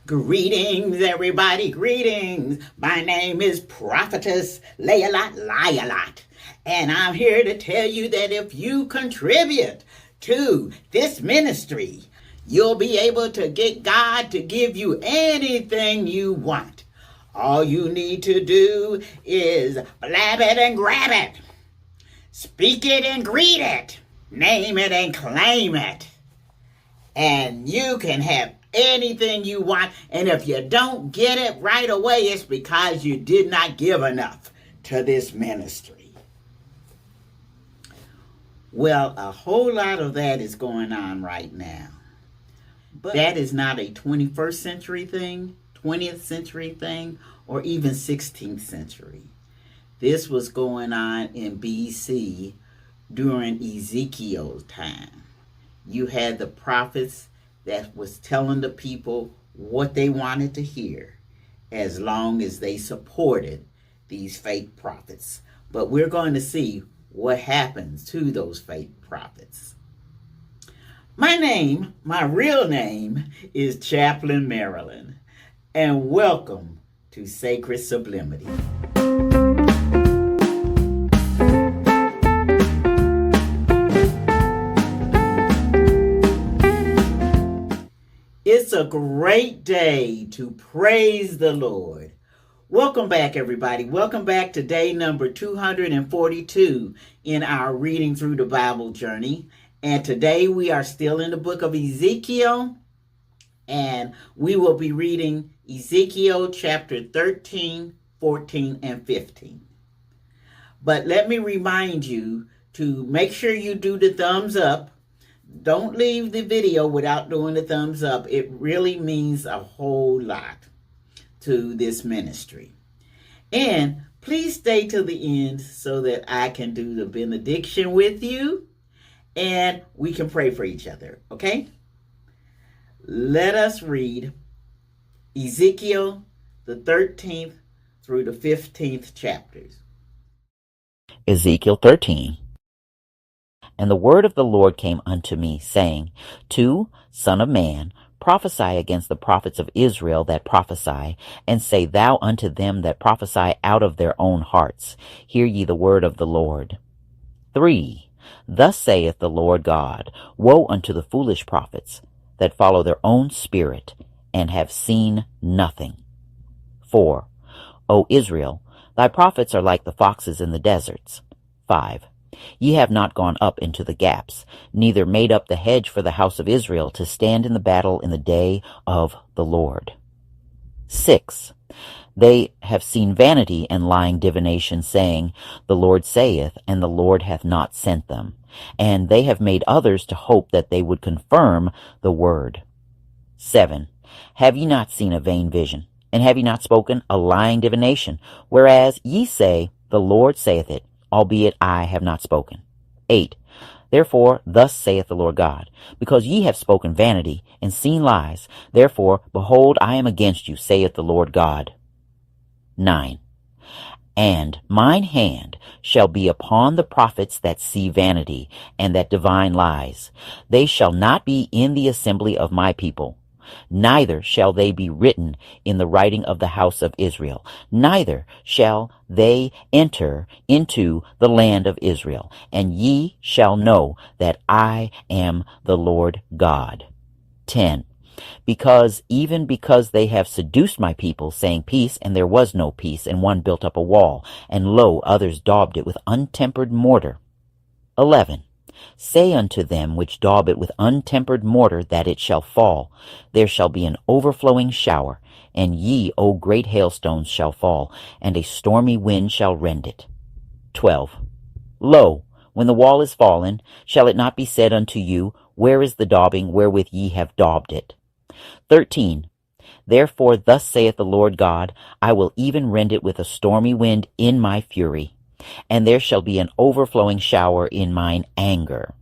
Greetings, everybody, greetings. My name is Prophetess Lie-a-lot, and I'm here to tell you that if you contribute to this ministry, you'll be able to get God to give you anything you want. All you need to do is blab it and grab it, speak it and greet it, name it and claim it, and you can have anything you want. And if you don't get it right away, it's because you did not give enough to this ministry. Well, a whole lot of that is going on right now. But that is not a 21st century thing, 20th century thing, or even 16th century. This was going on in BC during Ezekiel's time. You had the prophets that was telling the people what they wanted to hear, as long as they supported these fake prophets. But we're going to see what happens to those fake prophets. My real name is Chaplain Marilyn, and welcome to Sacred Sublimity. It's a great day to praise the Lord. Welcome back, everybody. Welcome back to day number 242 in our Reading Through the Bible journey. And today we are still in the book of Ezekiel, and we will be reading Ezekiel chapter 13, 14, and 15. But let me remind you to make sure you do the thumbs up. Don't leave the video without doing the thumbs up. It really means a whole lot to this ministry. And please stay to the end so that I can do the benediction with you and we can pray for each other, okay? Let us read Ezekiel, the 13th through the 15th chapters. Ezekiel 13. And the word of the Lord came unto me, saying, Son of man, prophesy against the prophets of Israel that prophesy, and say thou unto them that prophesy out of their own hearts, Hear ye the word of the Lord. 3. Thus saith the Lord God, Woe unto the foolish prophets that follow their own spirit, and have seen nothing. 4. O Israel, thy prophets are like the foxes in the deserts. 5. Ye have not gone up into the gaps, neither made up the hedge for the house of Israel to stand in the battle in the day of the Lord. 6. They have seen vanity and lying divination, saying, The Lord saith, and the Lord hath not sent them. And they have made others to hope that they would confirm the word. 7. Have ye not seen a vain vision? And have ye not spoken a lying divination? Whereas ye say, The Lord saith it, albeit I have not spoken. 8. Therefore, thus saith the Lord God, because ye have spoken vanity, and seen lies, therefore, behold, I am against you, saith the Lord God. 9. And mine hand shall be upon the prophets that see vanity, and that divine lies. They shall not be in the assembly of my people, neither shall they be written in the writing of the house of Israel, neither shall they enter into the land of Israel, and ye shall know that I am the Lord God. 10. Because they have seduced my people, saying peace, and there was no peace, and one built up a wall, and lo, others daubed it with untempered mortar. 11. Say unto them which daub it with untempered mortar that it shall fall. There shall be an overflowing shower, and ye, O great hailstones, shall fall, and a stormy wind shall rend it. 12. Lo, when the wall is fallen, shall it not be said unto you, Where is the daubing wherewith ye have daubed it? 13. Therefore thus saith the Lord God, I will even rend it with a stormy wind in my fury. And there shall be an overflowing shower in mine anger,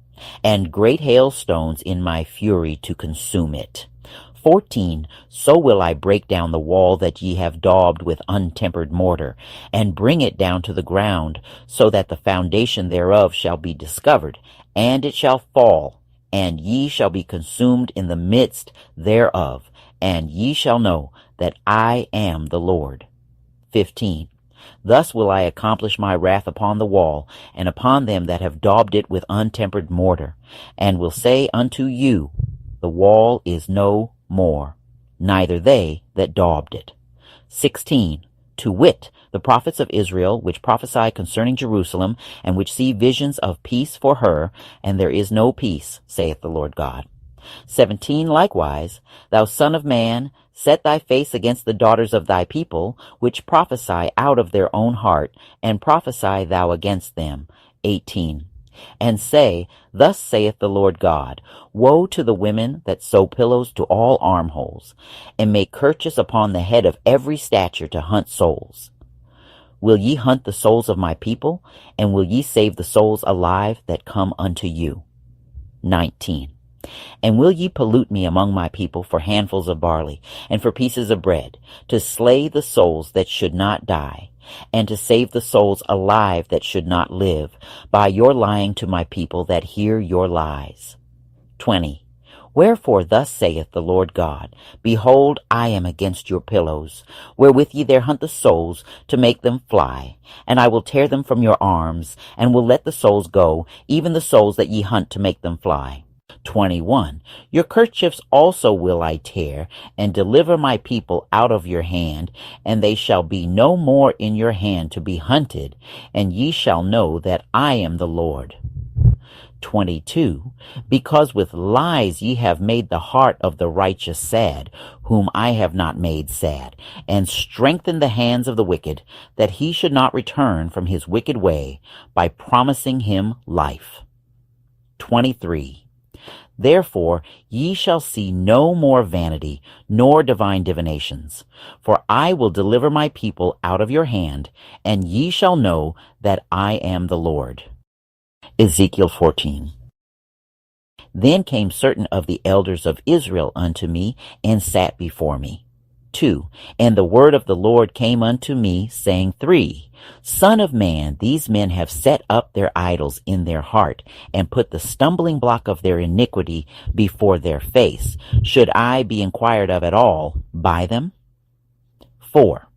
and great hailstones in my fury to consume it. 14. So will I break down the wall that ye have daubed with untempered mortar, and bring it down to the ground, so that the foundation thereof shall be discovered, and it shall fall, and ye shall be consumed in the midst thereof, and ye shall know that I am the Lord. 15. Thus will I accomplish my wrath upon the wall, and upon them that have daubed it with untempered mortar, and will say unto you, the wall is no more, neither they that daubed it. 16. To wit, the prophets of Israel, which prophesy concerning Jerusalem, and which see visions of peace for her, and there is no peace, saith the Lord God. 17. Likewise, thou son of man, set thy face against the daughters of thy people, which prophesy out of their own heart, and prophesy thou against them. 18. And say, Thus saith the Lord God, Woe to the women that sew pillows to all armholes, and make kerchiefs upon the head of every stature to hunt souls. Will ye hunt the souls of my people, and will ye save the souls alive that come unto you? 19. And will ye pollute me among my people for handfuls of barley, and for pieces of bread, to slay the souls that should not die, and to save the souls alive that should not live, by your lying to my people that hear your lies? 20. Wherefore thus saith the Lord God, Behold, I am against your pillows, wherewith ye there hunt the souls, to make them fly, and I will tear them from your arms, and will let the souls go, even the souls that ye hunt to make them fly. 21. Your kerchiefs also will I tear, and deliver my people out of your hand, and they shall be no more in your hand to be hunted, and ye shall know that I am the Lord. 22. Because with lies ye have made the heart of the righteous sad, whom I have not made sad, and strengthened the hands of the wicked, that he should not return from his wicked way, by promising him life. 23. Therefore ye shall see no more vanity, nor divine divinations. For I will deliver my people out of your hand, and ye shall know that I am the Lord. Ezekiel 14. Then came certain of the elders of Israel unto me, and sat before me. 2. And the word of the Lord came unto me, saying, 3. Son of man, these men have set up their idols in their heart, and put the stumbling block of their iniquity before their face. Should I be inquired of at all by them? 4.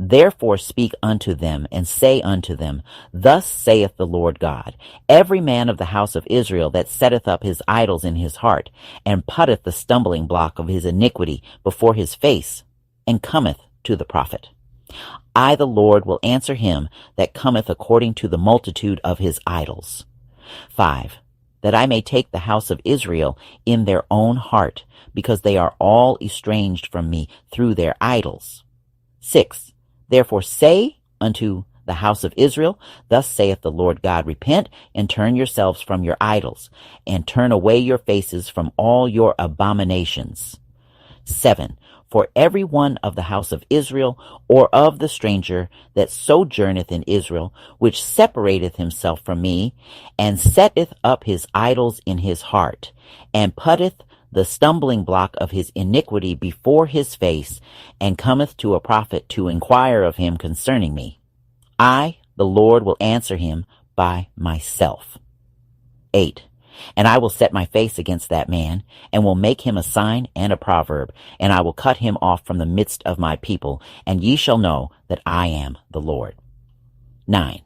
Therefore speak unto them, and say unto them, Thus saith the Lord God, Every man of the house of Israel that setteth up his idols in his heart, and putteth the stumbling block of his iniquity before his face, and cometh to the prophet, I the Lord will answer him that cometh according to the multitude of his idols. 5. That I may take the house of Israel in their own heart, because they are all estranged from me through their idols. 6. Therefore say unto the house of Israel, Thus saith the Lord God, Repent, and turn yourselves from your idols, and turn away your faces from all your abominations. 7. For every one of the house of Israel, or of the stranger that sojourneth in Israel, which separateth himself from me, and setteth up his idols in his heart, and putteth the stumbling block of his iniquity before his face, and cometh to a prophet to inquire of him concerning me, I, the Lord, will answer him by myself. 8. And I will set my face against that man, and will make him a sign and a proverb, and I will cut him off from the midst of my people, and ye shall know that I am the Lord. 9.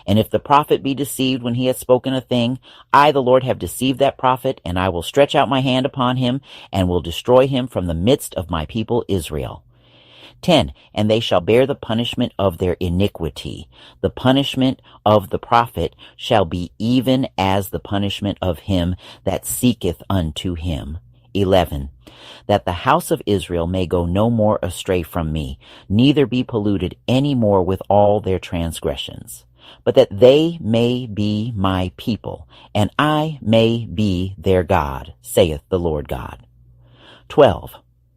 And if the prophet be deceived when he hath spoken a thing, I, the Lord, have deceived that prophet, and I will stretch out my hand upon him, and will destroy him from the midst of my people Israel. 10. And they shall bear the punishment of their iniquity. The punishment of the prophet shall be even as the punishment of him that seeketh unto him. 11. That the house of Israel may go no more astray from me, neither be polluted any more with all their transgressions, but that they may be my people, and I may be their God, saith the Lord God. 12.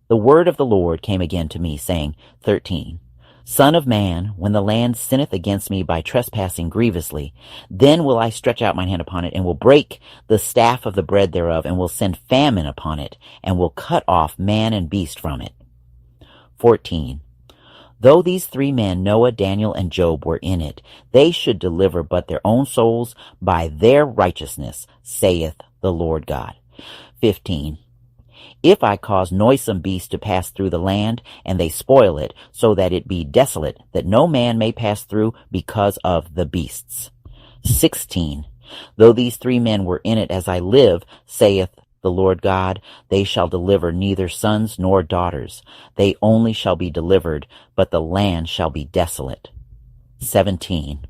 The word of the Lord came again to me, saying, 13. Son of man, when the land sinneth against me by trespassing grievously, then will I stretch out mine hand upon it, and will break the staff of the bread thereof, and will send famine upon it, and will cut off man and beast from it. 14. Though these 3 men, Noah, Daniel, and Job, were in it, they should deliver but their own souls by their righteousness, saith the Lord God. 15. If I cause noisome beasts to pass through the land, and they spoil it, so that it be desolate, that no man may pass through because of the beasts. 16. Though these 3 men were in it as I live, saith the Lord God, they shall deliver neither sons nor daughters. They only shall be delivered, but the land shall be desolate. 17.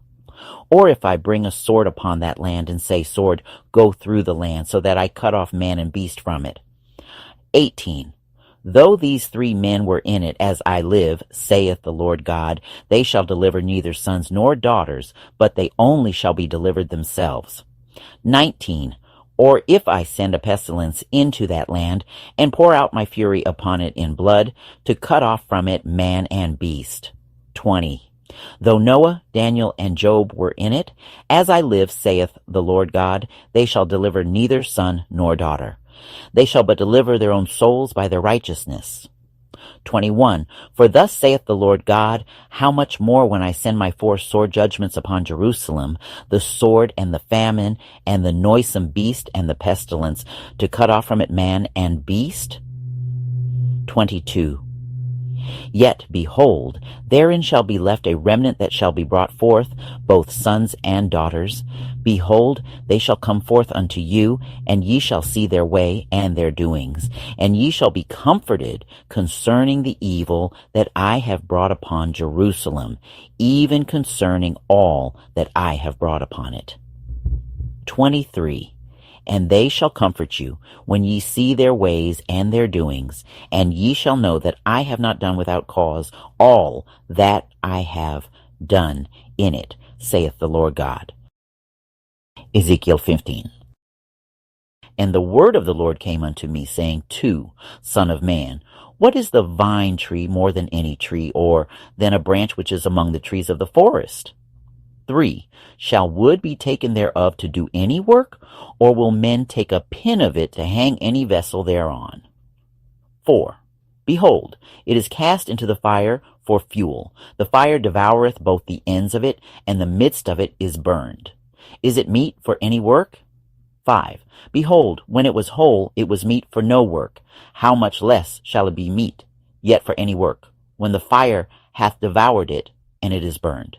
Or if I bring a sword upon that land, and say, Sword, go through the land, so that I cut off man and beast from it. 18. Though these 3 men were in it as I live, saith the Lord God, they shall deliver neither sons nor daughters, but they only shall be delivered themselves. 19. Or if I send a pestilence into that land, and pour out my fury upon it in blood, to cut off from it man and beast. 20. Though Noah, Daniel, and Job were in it, as I live, saith the Lord God, they shall deliver neither son nor daughter. They shall but deliver their own souls by their righteousness. 21. For thus saith the Lord God, how much more when I send my 4 sore judgments upon Jerusalem, the sword and the famine, and the noisome beast and the pestilence, to cut off from it man and beast? 22. Yet, behold, therein shall be left a remnant that shall be brought forth, both sons and daughters. Behold, they shall come forth unto you, and ye shall see their way and their doings, and ye shall be comforted concerning the evil that I have brought upon Jerusalem, even concerning all that I have brought upon it. 23. And they shall comfort you when ye see their ways and their doings, and ye shall know that I have not done without cause all that I have done in it, saith the Lord God. Ezekiel 15. And the word of the Lord came unto me, saying, 2, Son of man, what is the vine tree more than any tree, or than a branch which is among the trees of the forest? 3. Shall wood be taken thereof to do any work, or will men take a pin of it to hang any vessel thereon? 4. Behold, it is cast into the fire for fuel. The fire devoureth both the ends of it, and the midst of it is burned. Is it meat for any work? 5. Behold, when it was whole, it was meat for no work. How much less shall it be meat, yet for any work, when the fire hath devoured it, and it is burned?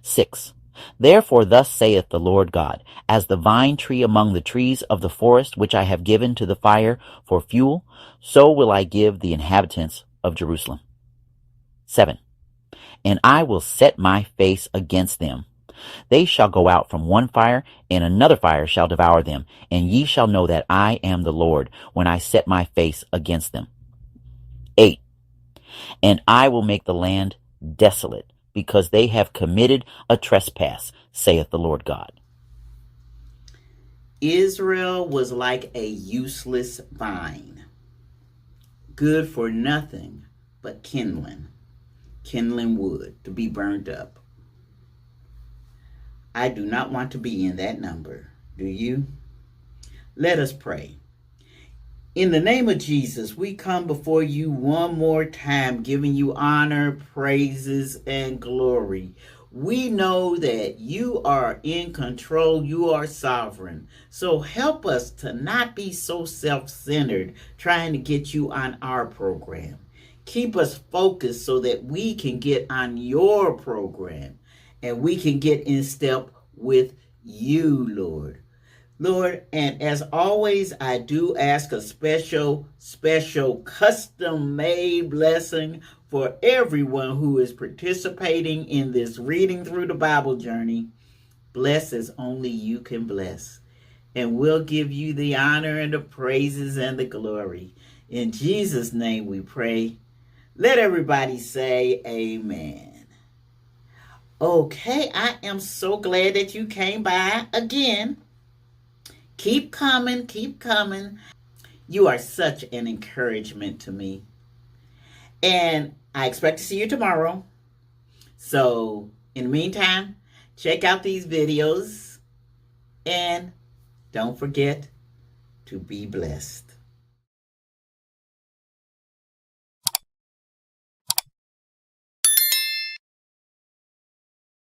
6. Therefore thus saith the Lord God, as the vine tree among the trees of the forest which I have given to the fire for fuel, so will I give the inhabitants of Jerusalem. 7. And I will set my face against them. They shall go out from one fire, and another fire shall devour them, and ye shall know that I am the Lord, when I set my face against them. 8. And I will make the land desolate, because they have committed a trespass, saith the Lord God. Israel was like a useless vine, good for nothing but kindling wood to be burned up. I do not want to be in that number. Do you? Let us pray. In the name of Jesus, we come before you one more time, giving you honor, praises, and glory. We know that you are in control. You are sovereign. So help us to not be so self-centered, trying to get you on our program. Keep us focused so that we can get on your program and we can get in step with you, Lord. Lord, and as always, I do ask a special custom-made blessing for everyone who is participating in this reading through the Bible journey. Bless as only you can bless. And we'll give you the honor and the praises and the glory. In Jesus' name we pray. Let everybody say amen. Okay, I am so glad that you came by again. Keep coming, keep coming. You are such an encouragement to me. And I expect to see you tomorrow. So, in the meantime, check out these videos. And don't forget to be blessed.